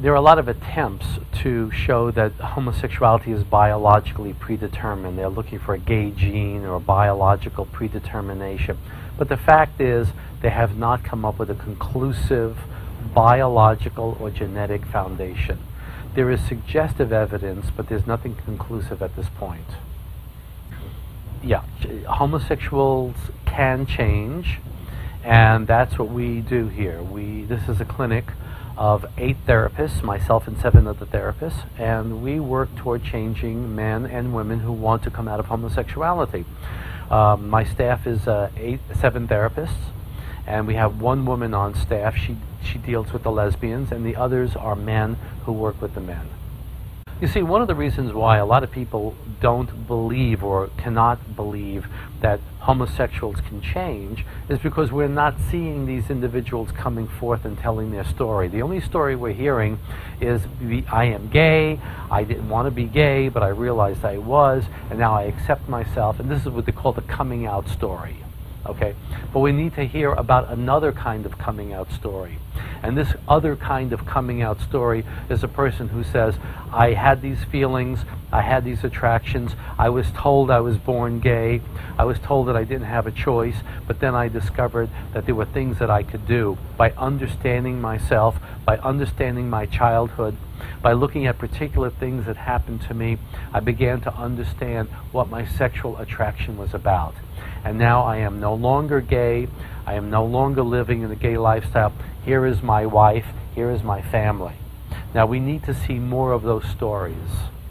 there are a lot of attempts to show that homosexuality is biologically predetermined. They're looking for a gay gene or a biological predetermination. But the fact is, they have not come up with a conclusive biological or genetic foundation. There is suggestive evidence, but there's nothing conclusive at this point. Yeah, homosexuals can change, and that's what we do here. This is a clinic of 8 therapists, myself and 7 other therapists, and we work toward changing men and women who want to come out of homosexuality. My staff is 7 therapists, and we have 1 woman on staff. She deals with the lesbians, and the others are men who work with the men. You see, one of the reasons why a lot of people don't believe or cannot believe that homosexuals can change is because we're not seeing these individuals coming forth and telling their story. The only story we're hearing is, I am gay, I didn't want to be gay, but I realized I was, and now I accept myself, and this is what they call the coming out story. Okay, but we need to hear about another kind of coming out story. And this other kind of coming out story is a person who says, I had these feelings, I had these attractions, I was told I was born gay, I was told that I didn't have a choice, but then I discovered that there were things that I could do. By understanding myself, by understanding my childhood, by looking at particular things that happened to me, I began to understand what my sexual attraction was about. And now I am no longer gay, I am no longer living in a gay lifestyle. Here is my wife, here is my family. Now we need to see more of those stories.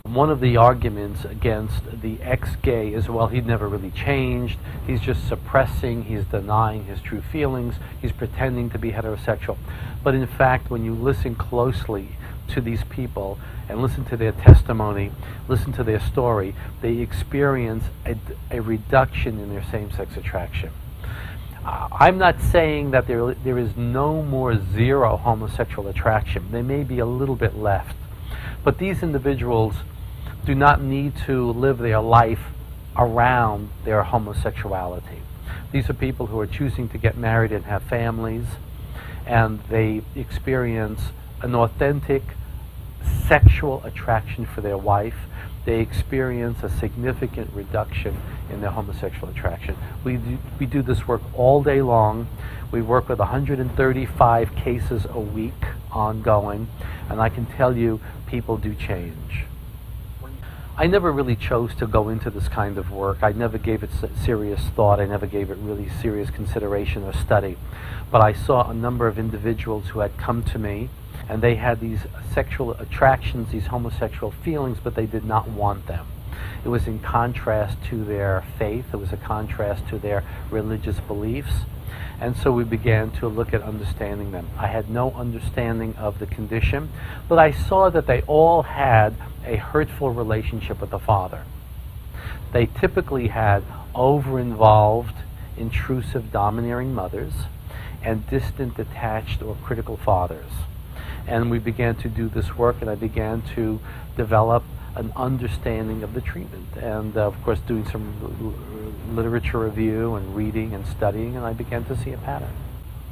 One of the arguments against the ex-gay is, well, he never really changed, he's just suppressing, he's denying his true feelings, he's pretending to be heterosexual. But in fact, when you listen closely to these people and listen to their testimony, listen to their story, they experience a reduction in their same-sex attraction. I'm not saying that there is no more zero homosexual attraction. There may be a little bit left. But these individuals do not need to live their life around their homosexuality. These are people who are choosing to get married and have families, and they experience an authentic sexual attraction for their wife. They experience a significant reduction in their homosexual attraction. We do this work all day long. We work with 135 cases a week ongoing, and I can tell you people do change. I never really chose to go into this kind of work. I never gave it serious thought. I never gave it really serious consideration or study. But I saw a number of individuals who had come to me, and they had these sexual attractions, these homosexual feelings, but they did not want them. It was in contrast to their faith. It was a contrast to their religious beliefs. And so we began to look at understanding them. I had no understanding of the condition, but I saw that they all had a hurtful relationship with the father. They typically had over-involved, intrusive, domineering mothers and distant, detached, or critical fathers. And we began to do this work, and I began to develop an understanding of the treatment, and of course doing some literature review and reading and studying, and I began to see a pattern.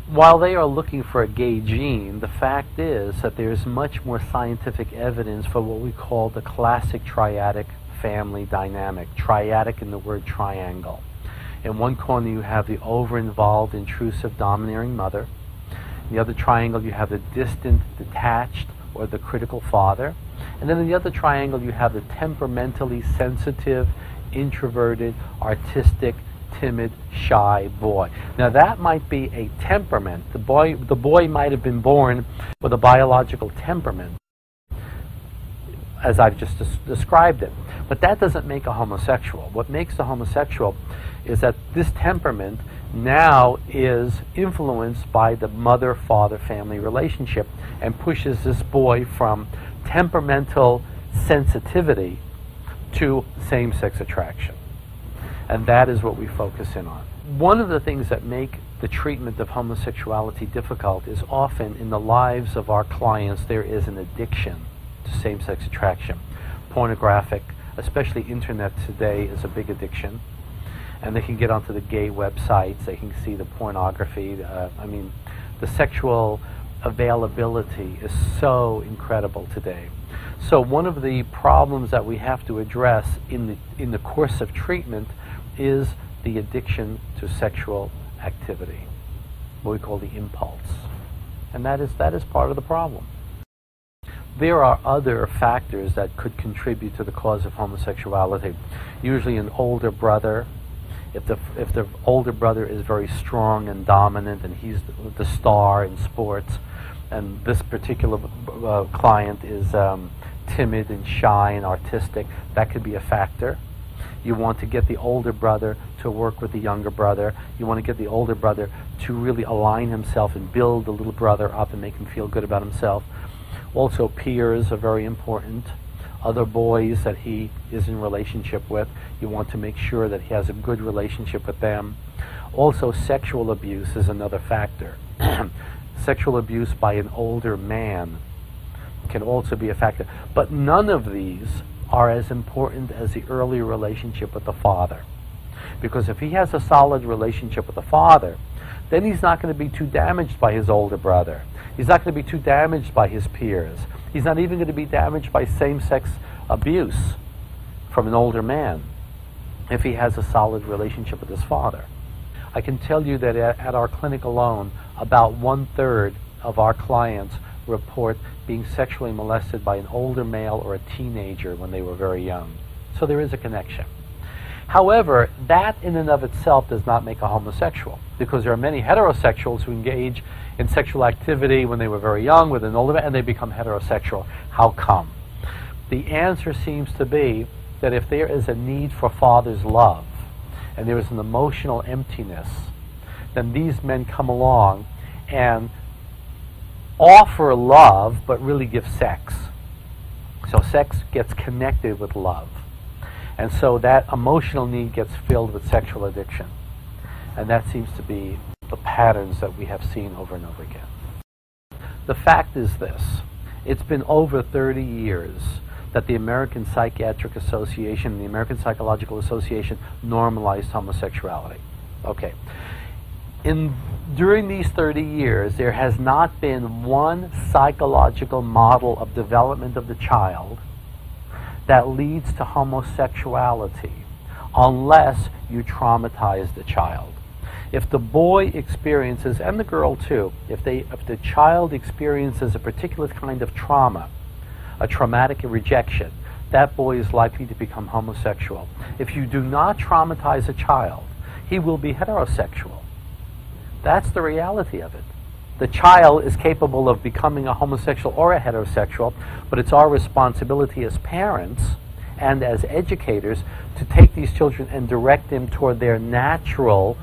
While they are looking for a gay gene, the fact is that there is much more scientific evidence for what we call the classic triadic family dynamic. Triadic in the word triangle. In one corner you have the over-involved, intrusive, domineering mother. In the other triangle you have the distant, detached, or the critical father. And then in the other triangle you have the temperamentally sensitive, introverted, artistic, timid, shy boy. Now that might be a temperament. The boy might have been born with a biological temperament, as I've just described it. But that doesn't make a homosexual. What makes a homosexual is that this temperament now is influenced by the mother-father family relationship and pushes this boy from temperamental sensitivity to same-sex attraction. And that is what we focus in on. One of the things that make the treatment of homosexuality difficult is often in the lives of our clients there is an addiction to same-sex attraction. Pornographic, especially internet today, is a big addiction. And they can get onto the gay websites, they can see the pornography. The sexual availability is so incredible today. So one of the problems that we have to address in the course of treatment is the addiction to sexual activity, what we call the impulse. And that is part of the problem. There are other factors that could contribute to the cause of homosexuality. Usually an older brother, if the older brother is very strong and dominant and he's the star in sports, and this particular client is timid and shy and artistic, that could be a factor. You want to get the older brother to work with the younger brother. You want to get the older brother to really align himself and build the little brother up and make him feel good about himself. Also, peers are very important. Other boys that he is in relationship with, you want to make sure that he has a good relationship with them. Also, sexual abuse is another factor. Sexual abuse by an older man can also be a factor. But none of these are as important as the early relationship with the father. Because if he has a solid relationship with the father, then he's not going to be too damaged by his older brother. He's not going to be too damaged by his peers. He's not even going to be damaged by same-sex abuse from an older man if he has a solid relationship with his father. I can tell you that at our clinic alone, about 1/3 of our clients report being sexually molested by an older male or a teenager when they were very young. So there is a connection. However, that in and of itself does not make a homosexual, because there are many heterosexuals who engage in sexual activity when they were very young with an older man and they become heterosexual. How come? The answer seems to be that if there is a need for father's love and there is an emotional emptiness, then these men come along and offer love but really give sex. So sex gets connected with love. And so that emotional need gets filled with sexual addiction. And that seems to be the patterns that we have seen over and over again. The fact is this: it's been over 30 years that the American Psychiatric Association and the American Psychological Association normalized homosexuality. Okay. During these 30 years, there has not been one psychological model of development of the child that leads to homosexuality unless you traumatize the child. If the boy experiences, and the girl too, if the child experiences a particular kind of trauma, a traumatic rejection, that boy is likely to become homosexual. If you do not traumatize a child, he will be heterosexual. That's the reality of it. The child is capable of becoming a homosexual or a heterosexual, but it's our responsibility as parents and as educators to take these children and direct them toward their natural,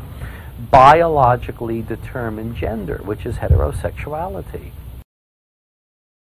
biologically determined gender, which is heterosexuality.